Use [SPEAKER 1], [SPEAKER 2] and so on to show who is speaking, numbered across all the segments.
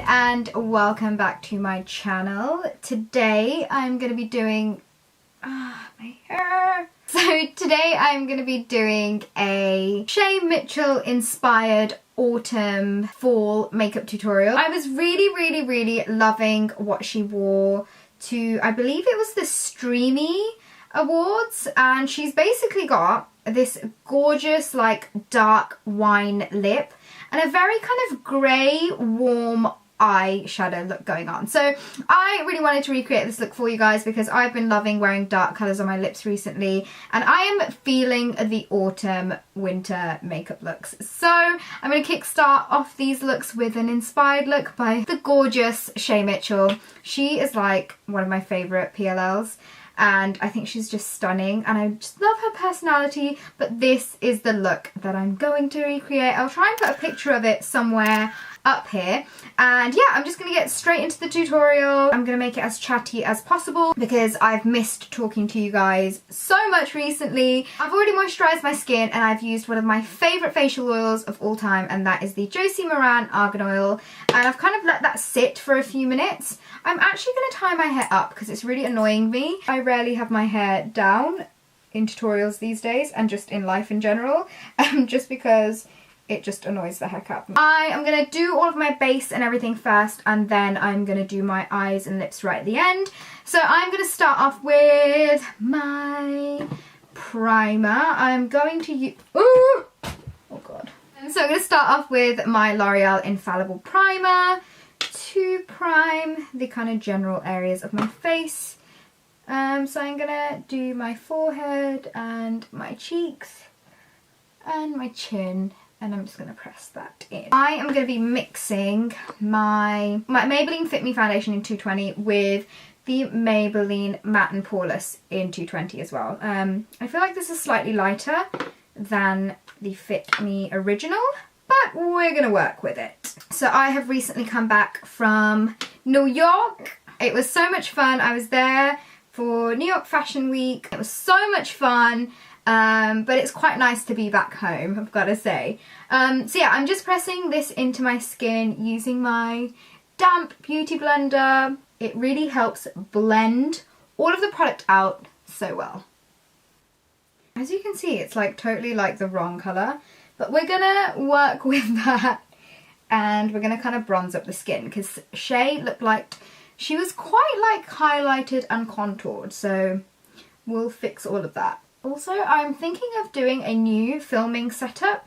[SPEAKER 1] and welcome back to my channel. Today I'm going to be doing my hair. So today I'm going to be doing a Shay Mitchell inspired autumn fall makeup tutorial. I was really loving what she wore to, I believe it was the Streamy Awards, and she's basically got this gorgeous like dark wine lip and a very kind of grey warm eyeshadow look going on. So I really wanted to recreate this look for you guys because I've been loving wearing dark colours on my lips recently and I am feeling the autumn winter makeup looks. So I'm going to kickstart off these looks with an inspired look by the gorgeous Shay Mitchell. She is like one of my favourite PLLs. And I think she's just stunning and I just love her personality, but this is the look that I'm going to recreate. I'll try and put a picture of it somewhere up here, and yeah, I'm just going to get straight into the tutorial. I'm going to make it as chatty as possible because I've missed talking to you guys so much recently. I've already moisturised my skin and I've used one of my favourite facial oils of all time, and that is the Josie Maran Argan Oil, and I've kind of let that sit for a few minutes. I'm actually going to tie my hair up because it's really annoying me. I rarely have my hair down in tutorials these days and just in life in general, just because it just annoys the heck out of me. I am going to do all of my base and everything first, and then I'm going to do my eyes and lips right at the end. So I'm going to start off with my primer. I'm going to use... Oh god. So I'm going to start off with my L'Oreal Infallible Primer to prime the kind of general areas of my face. So I'm going to do my forehead and my cheeks and my chin. And I'm just going to press that in. I am going to be mixing my Maybelline Fit Me foundation in 220 with the Maybelline Matte and Poreless in 220 as well. I feel like this is slightly lighter than the Fit Me original, but we're going to work with it. So I have recently come back from New York. It was so much fun. I was there for New York Fashion Week. It was so much fun. But it's quite nice to be back home, I've got to say. So yeah, I'm just pressing this into my skin using my damp beauty blender. It really helps blend all of the product out so well. As you can see, it's like totally like the wrong colour, but we're gonna work with that and we're gonna kind of bronze up the skin because Shay looked like she was quite like highlighted and contoured, so we'll fix all of that. Also, I'm thinking of doing a new filming setup.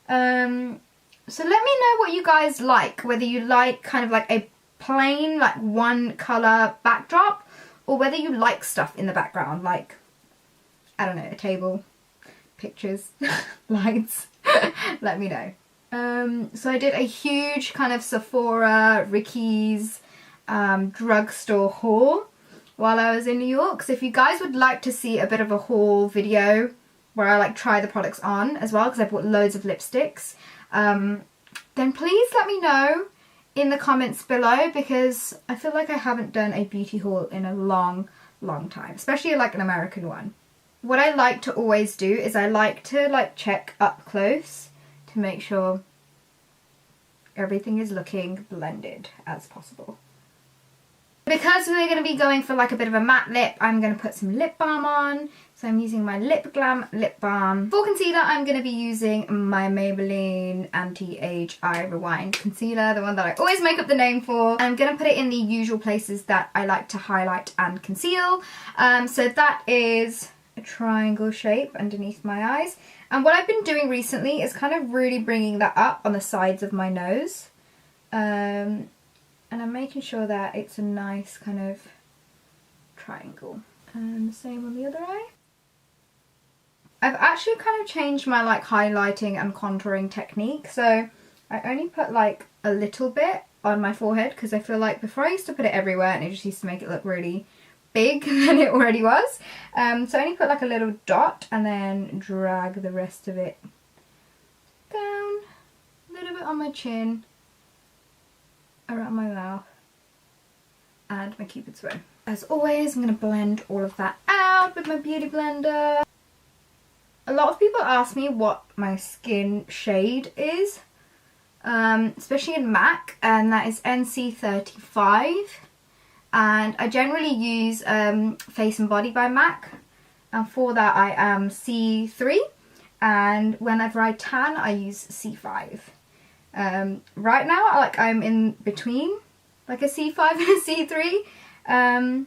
[SPEAKER 1] So let me know what you guys like, whether you like kind of like a plain like one colour backdrop or whether you like stuff in the background, like, I don't know, a table, pictures, lights. Let me know. So I did a huge kind of Sephora, Ricky's drugstore haul while I was in New York. So if you guys would like to see a bit of a haul video where I like try the products on as well, because I bought loads of lipsticks, then please let me know in the comments below because I feel like I haven't done a beauty haul in a long time, especially like an American one. What I like to always do is I like to like check up close to make sure everything is looking blended as possible. Because we're going to be going for like a bit of a matte lip, I'm going to put some lip balm on. So I'm using my Lip Glam lip balm. For concealer, I'm going to be using my Maybelline Anti-Age Eye Rewind concealer, the one that I always make up the name for. I'm going to put it in the usual places that I like to highlight and conceal. So that is a triangle shape underneath my eyes. And what I've been doing recently is kind of really bringing that up on the sides of my nose. And I'm making sure that it's a nice kind of triangle. And the same on the other eye. I've actually kind of changed my like highlighting and contouring technique. So I only put like a little bit on my forehead because I feel like before I used to put it everywhere and it just used to make it look really big than it already was. So I only put like a little dot and then drag the rest of it down. A little bit on my chin, around my mouth and my cupid's bow. As always, I'm going to blend all of that out with my beauty blender. A lot of people ask me what my skin shade is. especially in MAC, and that is NC35. And I generally use Face and Body by MAC, and for that I am C3, and whenever I tan I use C5. Right now I'm in between like a C5 and a C3,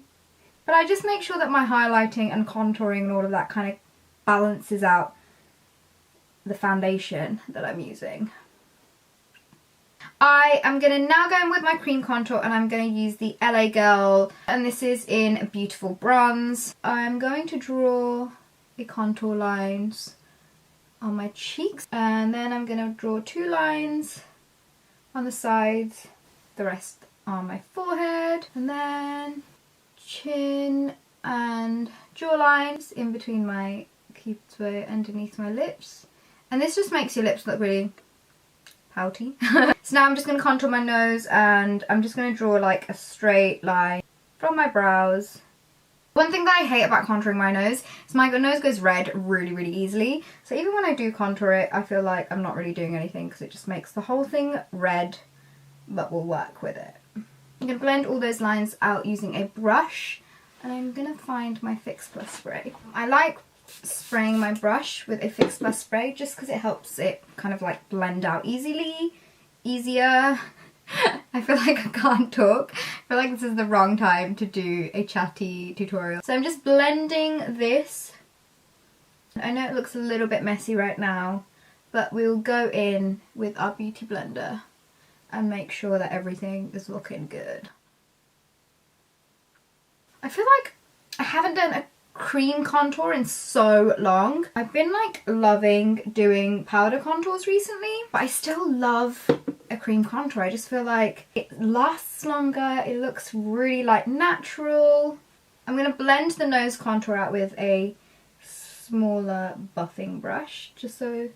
[SPEAKER 1] but I just make sure that my highlighting and contouring and all of that kind of balances out the foundation that I'm using. I am going to now go in with my cream contour, and I'm going to use the LA Girl, and this is in Beautiful Bronze. I'm going to draw the contour lines on my cheeks, and then I'm going to draw 2 lines on the sides, the rest on my forehead, and then chin and jaw lines in between my cupid's bow underneath my lips. And this just makes your lips look really pouty. So now I'm just going to contour my nose, and I'm just going to draw like a straight line from my brows. One thing that I hate about contouring my nose is my nose goes red really easily. So even when I do contour it, I feel like I'm not really doing anything because it just makes the whole thing red, but we'll work with it. I'm going to blend all those lines out using a brush, and I'm going to find my Fix Plus spray. I like spraying my brush with a Fix Plus spray just because it helps it kind of like blend out easier. I feel like I can't talk. I feel like this is the wrong time to do a chatty tutorial. So I'm just blending this. I know it looks a little bit messy right now, but we'll go in with our beauty blender and make sure that everything is looking good. I feel like I haven't done a cream contour in so long. I've been like loving doing powder contours recently, but I still love a cream contour. I just feel like it lasts longer, it looks really like natural. I'm going to blend the nose contour out with a smaller buffing brush just so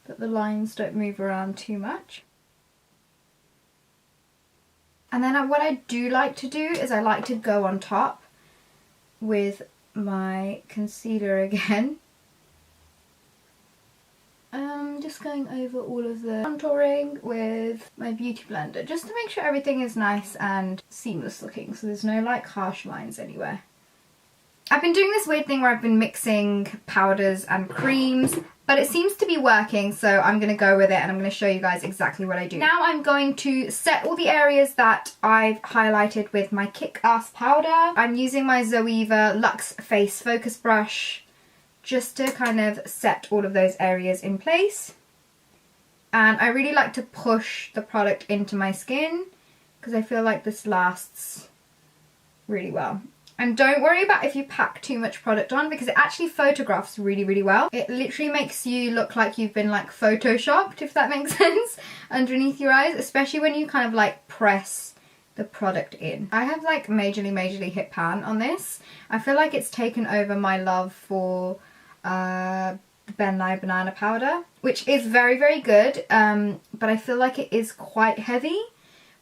[SPEAKER 1] that the lines don't move around too much. And then what I do like to do is I like to go on top with my concealer again. Just going over all of the contouring with my beauty blender just to make sure everything is nice and seamless looking, so there's no like harsh lines anywhere. I've been doing this weird thing where I've been mixing powders and creams, but it seems to be working, so I'm going to go with it and I'm going to show you guys exactly what I do. Now I'm going to set all the areas that I've highlighted with my Kick-Ass powder. I'm using my Zoeva Luxe Face Focus Brush just to kind of set all of those areas in place. And I really like to push the product into my skin because I feel like this lasts really well. And don't worry about if you pack too much product on because it actually photographs really well. It literally makes you look like you've been like photoshopped, if that makes sense, underneath your eyes, especially when you kind of like press the product in. I have like majorly hit pan on this. I feel like it's taken over my love for the Ben Nye banana powder, which is very good, but I feel like it is quite heavy,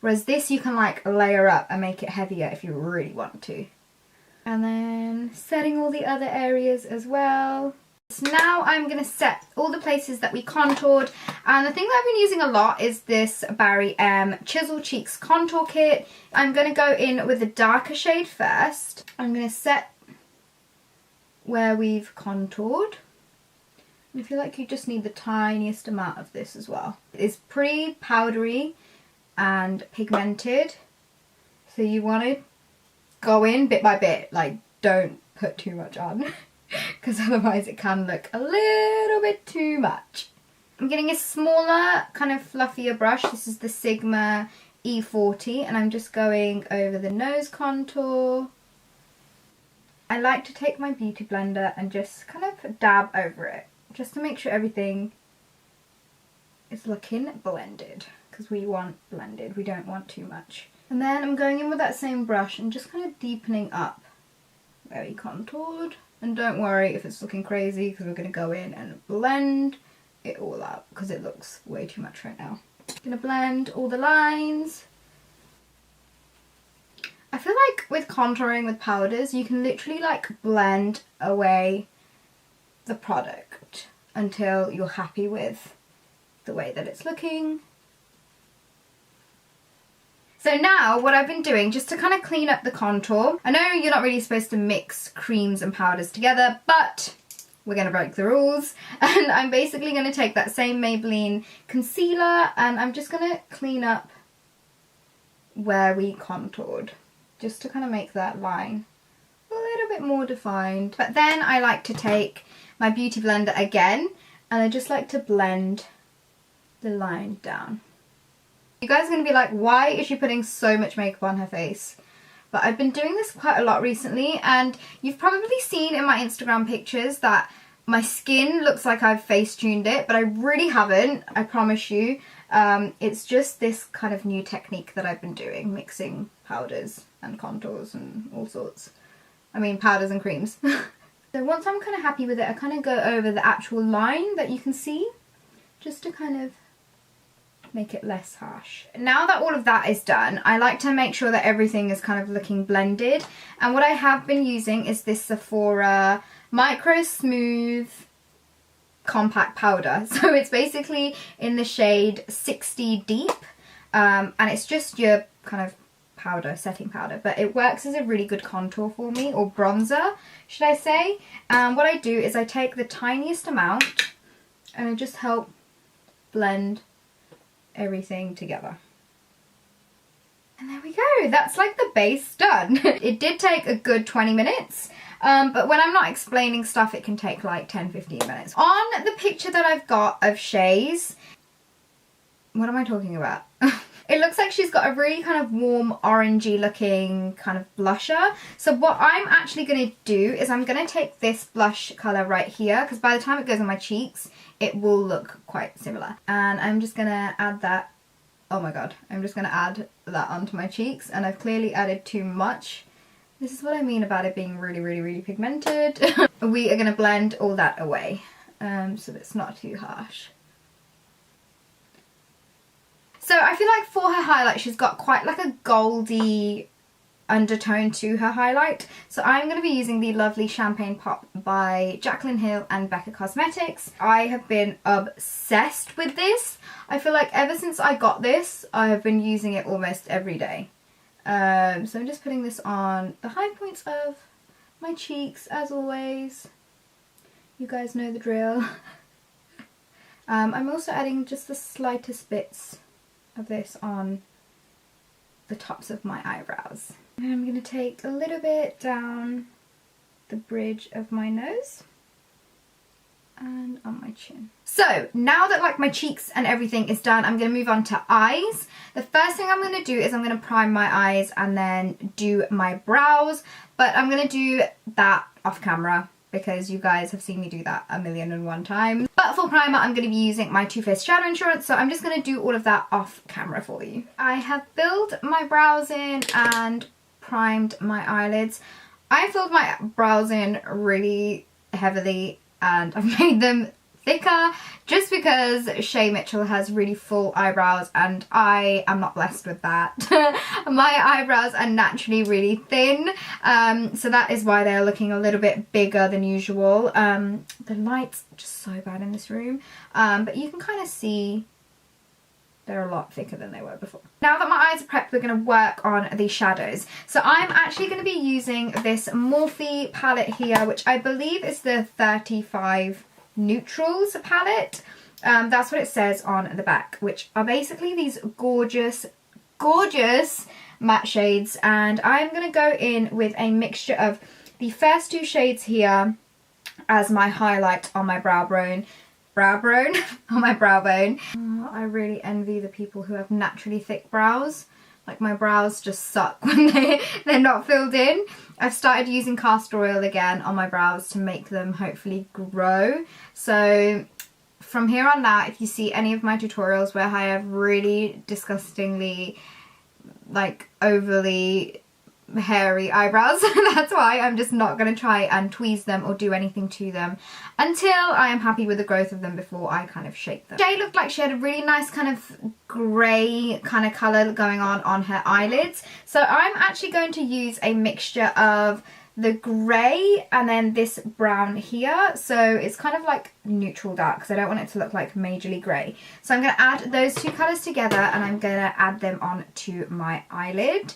[SPEAKER 1] whereas this you can like layer up and make it heavier if you really want to. And then setting all the other areas as well. So now I'm going to set all the places that we contoured, and the thing that I've been using a lot is this Barry M Chisel Cheeks Contour Kit. I'm going to go in with a darker shade first. I'm going to set where we've contoured. I feel like you just need the tiniest amount of this as well. It's pretty powdery and pigmented, so you want to go in bit by bit, like don't put too much on because otherwise it can look a little bit too much. I'm getting a smaller, kind of fluffier brush. This is the Sigma E40, and I'm just going over the nose contour. I like to take my beauty blender and just kind of dab over it, just to make sure everything is looking blended, because we want blended, we don't want too much. And then I'm going in with that same brush and just kind of deepening up where we contoured. And don't worry if it's looking crazy, because we're going to go in and blend it all out because it looks way too much right now. I'm going to blend all the lines. I feel like with contouring with powders, you can literally like blend away the product until you're happy with the way that it's looking. So now what I've been doing, just to kind of clean up the contour, I know you're not really supposed to mix creams and powders together, but we're going to break the rules. And I'm basically going to take that same Maybelline concealer and I'm just going to clean up where we contoured, just to kind of make that line a little bit more defined. But then I like to take my beauty blender again and I just like to blend the line down. You guys are going to be like, why is she putting so much makeup on her face? But I've been doing this quite a lot recently, and you've probably seen in my Instagram pictures that my skin looks like I've face tuned it, but I really haven't, I promise you. It's just this kind of new technique that I've been doing, mixing powders and contours and all sorts. I mean powders and creams. So once I'm kind of happy with it, I kind of go over the actual line that you can see, just to kind of make it less harsh. Now that all of that is done, I like to make sure that everything is kind of looking blended. And what I have been using is this Sephora Micro Smooth Compact Powder. So it's basically in the shade 60 Deep. And it's just your kind of powder, setting powder. But it works as a really good contour for me, or bronzer, should I say. And what I do is I take the tiniest amount and I just help blend everything together. And there we go, that's like the base done. It did take a good 20 minutes, but when I'm not explaining stuff it can take like 10-15 minutes. On the picture that I've got of Shay's, what am I talking about? It looks like she's got a really kind of warm orangey looking kind of blusher. So what I'm actually going to do is I'm going to take this blush colour right here, because by the time it goes on my cheeks it will look quite similar. And I'm just going to add that, oh my god, I'm just going to add that onto my cheeks, and I've clearly added too much. This is what I mean about it being really pigmented. We are going to blend all that away so that it's not too harsh. So I feel like for her highlight she's got quite like a goldy undertone to her highlight. So I'm going to be using the lovely Champagne Pop by Jaclyn Hill and Becca Cosmetics. I have been obsessed with this. I feel like ever since I got this I have been using it almost every day. So I'm just putting this on the high points of my cheeks as always. You guys know the drill. I'm also adding just the slightest bits of this on the tops of my eyebrows. And I'm going to take a little bit down the bridge of my nose and on my chin. So now that like my cheeks and everything is done, I'm going to move on to eyes. The first thing I'm going to do is I'm going to prime my eyes and then do my brows, but I'm going to do that off camera because you guys have seen me do that 1,000,001 times. But for primer I'm going to be using my Too Faced Shadow Insurance, so I'm just going to do all of that off camera for you. I have filled my brows in and primed my eyelids. I filled my brows in really heavily and I've made them thicker just because Shay Mitchell has really full eyebrows and I am not blessed with that. My eyebrows are naturally really thin, so that is why they're looking a little bit bigger than usual. The light's just so bad in this room, but you can kind of see they're a lot thicker than they were before. Now that my eyes are prepped, we're going to work on the shadows. So I'm actually going to be using this Morphe palette here, which I believe is the 35 Neutrals palette. That's what it says on the back, which are basically these gorgeous matte shades, and I'm going to go in with a mixture of the first two shades here as my highlight on my brow bone. On my brow bone. Oh, I really envy the people who have naturally thick brows. Like my brows just suck when they're not filled in. I've started using castor oil again on my brows to make them hopefully grow. So from here on out, if you see any of my tutorials where I have really disgustingly, like overly hairy eyebrows, that's why. I'm just not going to try and tweeze them or do anything to them until I am happy with the growth of them before I kind of shape them. Shay looked like she had a really nice kind of grey kind of colour going on her eyelids, so I'm actually going to use a mixture of the grey and then this brown here. So it's kind of like neutral dark because I don't want it to look like majorly grey. So I'm going to add those two colours together and I'm going to add them on to my eyelid.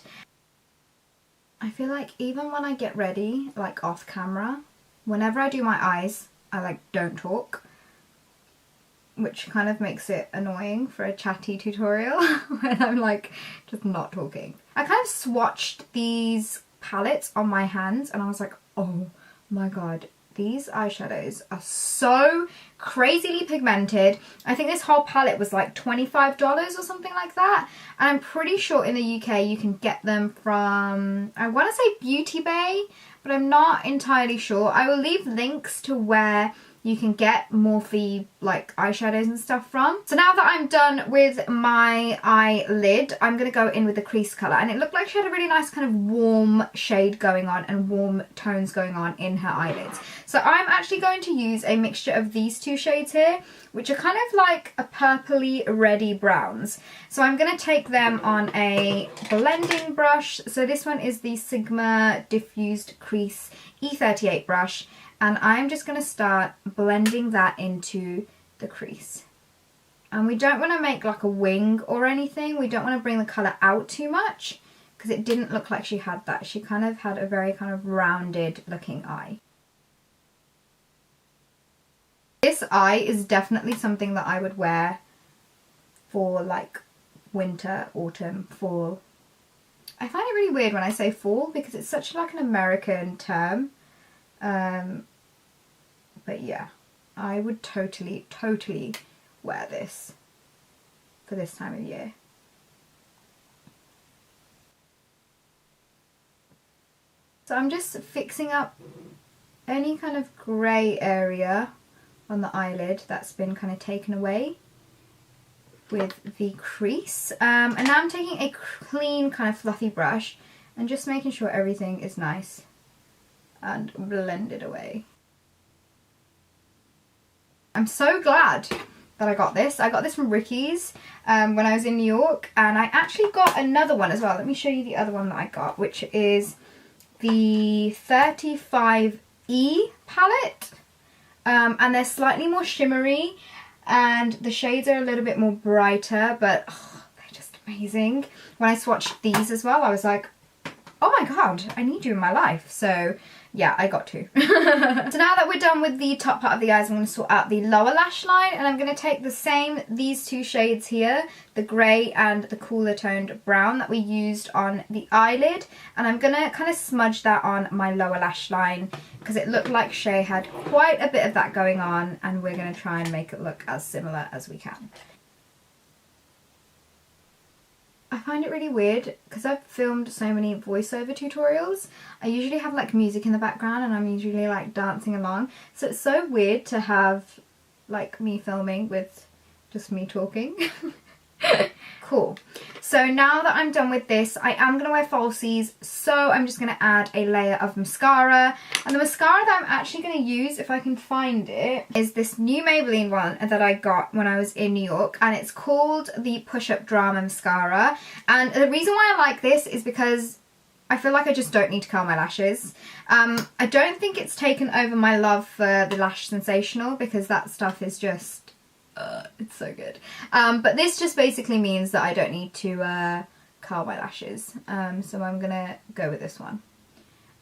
[SPEAKER 1] I feel like even when I get ready, like off camera, whenever I do my eyes, I like don't talk, which kind of makes it annoying for a chatty tutorial when I'm like just not talking. I kind of swatched these palettes on my hands and I was like, oh my god, these eyeshadows are so crazily pigmented. I think this whole palette was like $25 or something like that. And I'm pretty sure in the UK you can get them from, I want to say Beauty Bay, but I'm not entirely sure. I will leave links to where you can get Morphe like eyeshadows and stuff from. So now that I'm done with my eyelid, I'm going to go in with the crease colour. And it looked like she had a really nice kind of warm shade going on and warm tones going on in her eyelids. So I'm actually going to use a mixture of these two shades here, which are kind of like a purpley reddy browns. So I'm going to take them on a blending brush. So this one is the Sigma Diffused Crease E38 brush. And I'm just going to start blending that into the crease. And we don't want to make like a wing or anything. We don't want to bring the colour out too much because it didn't look like she had that. She kind of had a very kind of rounded looking eye. This eye is definitely something that I would wear for like winter, autumn, fall. I find it really weird when I say fall because it's such like an American term. But yeah, I would totally wear this for this time of year. So I'm just fixing up any kind of grey area on the eyelid that's been kind of taken away with the crease. And now I'm taking a clean kind of fluffy brush and just making sure everything is nice and blended away. I'm so glad that I got this. I got this from Ricky's when I was in New York, and I actually got another one as well. Let me show you the other one that I got, which is the 35E palette. And they're slightly more shimmery and the shades are a little bit more brighter, but oh, they're just amazing. When I swatched these as well, I was like, oh my god, I need you in my life. So yeah, I got to. So now that we're done with the top part of the eyes, I'm going to sort out the lower lash line, and I'm going to take these two shades here, the grey and the cooler toned brown that we used on the eyelid, and I'm going to kind of smudge that on my lower lash line because it looked like Shay had quite a bit of that going on, and we're going to try and make it look as similar as we can. I find it really weird because I've filmed so many voiceover tutorials. I usually have like music in the background and I'm usually like dancing along. So it's so weird to have like me filming with just me talking. Cool. So now that I'm done with this, I am going to wear falsies. So I'm just going to add a layer of mascara. And the mascara that I'm actually going to use, if I can find it, is this new Maybelline one that I got when I was in New York. And it's called the Push Up Drama Mascara. And the reason why I like this is because I feel like I just don't need to curl my lashes. I don't think it's taken over my love for the Lash Sensational because that stuff is just... it's so good. But this just basically means that I don't need to curl my lashes. So I'm gonna go with this one.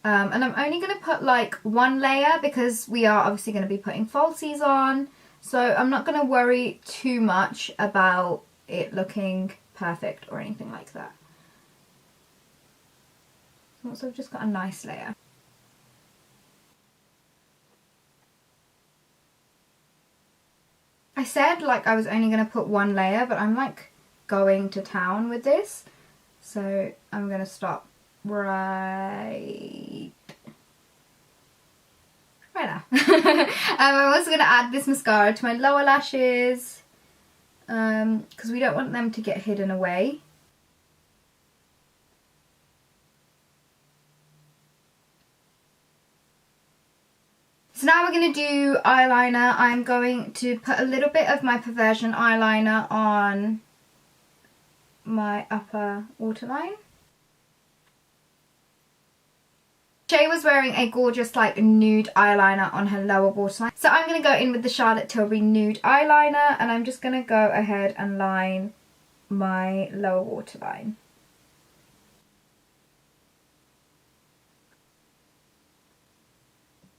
[SPEAKER 1] And I'm only gonna put like one layer because we are obviously gonna be putting falsies on. So I'm not gonna worry too much about it looking perfect or anything like that. So I've just got a nice layer. I said like I was only going to put one layer, but I'm like going to town with this. So I'm going to stop right now. I'm also going to add this mascara to my lower lashes because we don't want them to get hidden away. So now we're going to do eyeliner. I'm going to put a little bit of my Perversion eyeliner on my upper waterline. Shay was wearing a gorgeous like nude eyeliner on her lower waterline. So I'm going to go in with the Charlotte Tilbury nude eyeliner, and I'm just going to go ahead and line my lower waterline.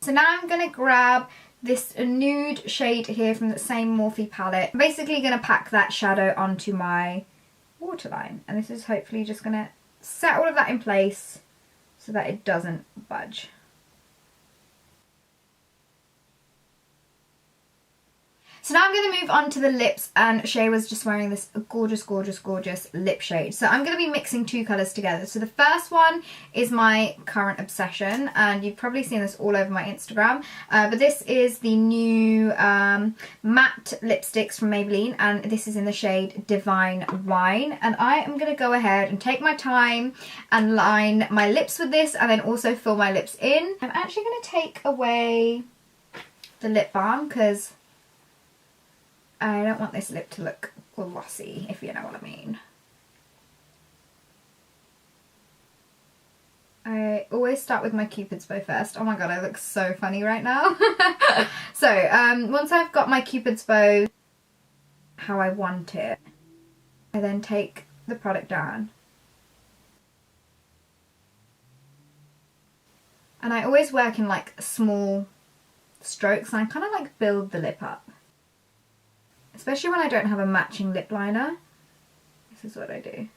[SPEAKER 1] So now I'm going to grab this nude shade here from the same Morphe palette. I'm basically going to pack that shadow onto my waterline. And this is hopefully just going to set all of that in place so that it doesn't budge. So now I'm going to move on to the lips, and Shay was just wearing this gorgeous, gorgeous, gorgeous lip shade. So I'm going to be mixing two colours together. So the first one is my current obsession, and you've probably seen this all over my Instagram. But this is the new matte lipsticks from Maybelline, and this is in the shade Divine Wine. And I am going to go ahead and take my time and line my lips with this, and then also fill my lips in. I'm actually going to take away the lip balm because I don't want this lip to look glossy, if you know what I mean. I always start with my Cupid's bow first. Oh my god, I look so funny right now. So, once I've got my Cupid's bow how I want it, I then take the product down. And I always work in like small strokes, and I kind of like build the lip up. Especially when I don't have a matching lip liner. This is what I do.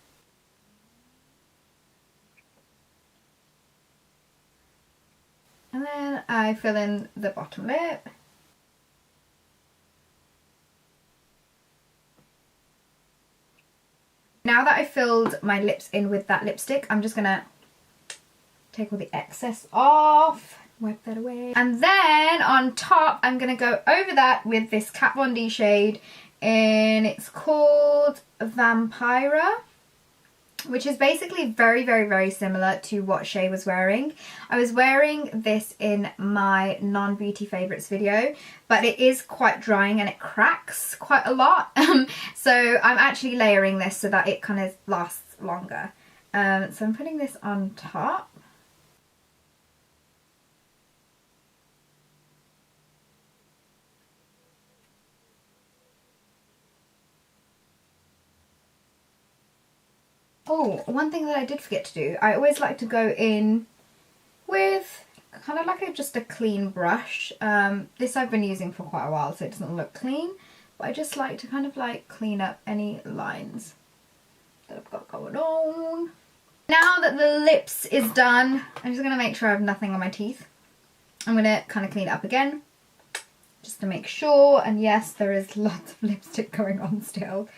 [SPEAKER 1] And then I fill in the bottom lip. Now that I've filled my lips in with that lipstick, I'm just going to take all the excess off. Wipe that away. And then on top, I'm going to go over that with this Kat Von D shade, and it's called Vampira, which is basically very, very, very similar to what Shay was wearing. I was wearing this in my non-beauty favourites video, but it is quite drying and it cracks quite a lot. So I'm actually layering this so that it kind of lasts longer. So I'm putting this on top. Oh, one thing that I did forget to do, I always like to go in with kind of like just a clean brush. This I've been using for quite a while, so it doesn't look clean, but I just like to kind of like clean up any lines that I've got going on. Now that the lips is done, I'm just going to make sure I have nothing on my teeth. I'm going to kind of clean it up again, just to make sure, and yes, there is lots of lipstick going on still.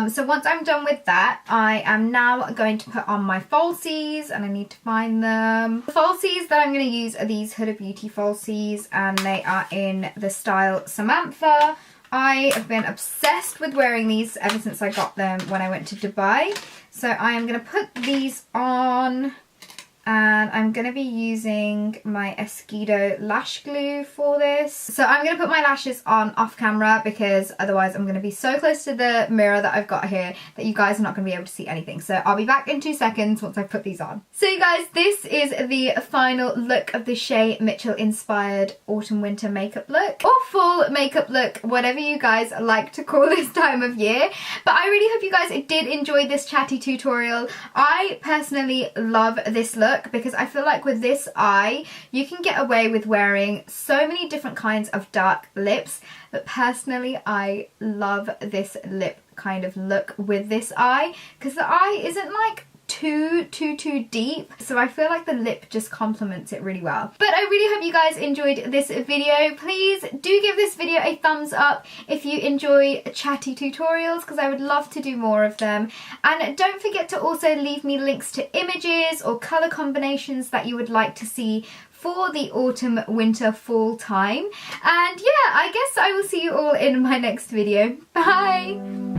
[SPEAKER 1] So once I'm done with that, I am now going to put on my falsies, and I need to find them. The falsies that I'm going to use are these Huda Beauty falsies, and they are in the style Samantha. I have been obsessed with wearing these ever since I got them when I went to Dubai. So I am going to put these on, and I'm going to be using my Esquido lash glue for this. So I'm going to put my lashes on off camera, because otherwise I'm going to be so close to the mirror that I've got here that you guys are not going to be able to see anything. So I'll be back in 2 seconds once I put these on. So you guys, this is the final look of the Shay Mitchell inspired autumn winter makeup look, or full makeup look, whatever you guys like to call this time of year. But I really hope you guys did enjoy this chatty tutorial. I personally love this look, because I feel like with this eye you can get away with wearing so many different kinds of dark lips, but personally I love this lip kind of look with this eye, because the eye isn't like too deep, so I feel like the lip just complements it really well. But I really hope you guys enjoyed this video. Please do give this video a thumbs up if you enjoy chatty tutorials, because I would love to do more of them. And don't forget to also leave me links to images or colour combinations that you would like to see for the autumn, winter, fall time. And yeah, I guess I will see you all in my next video. Bye!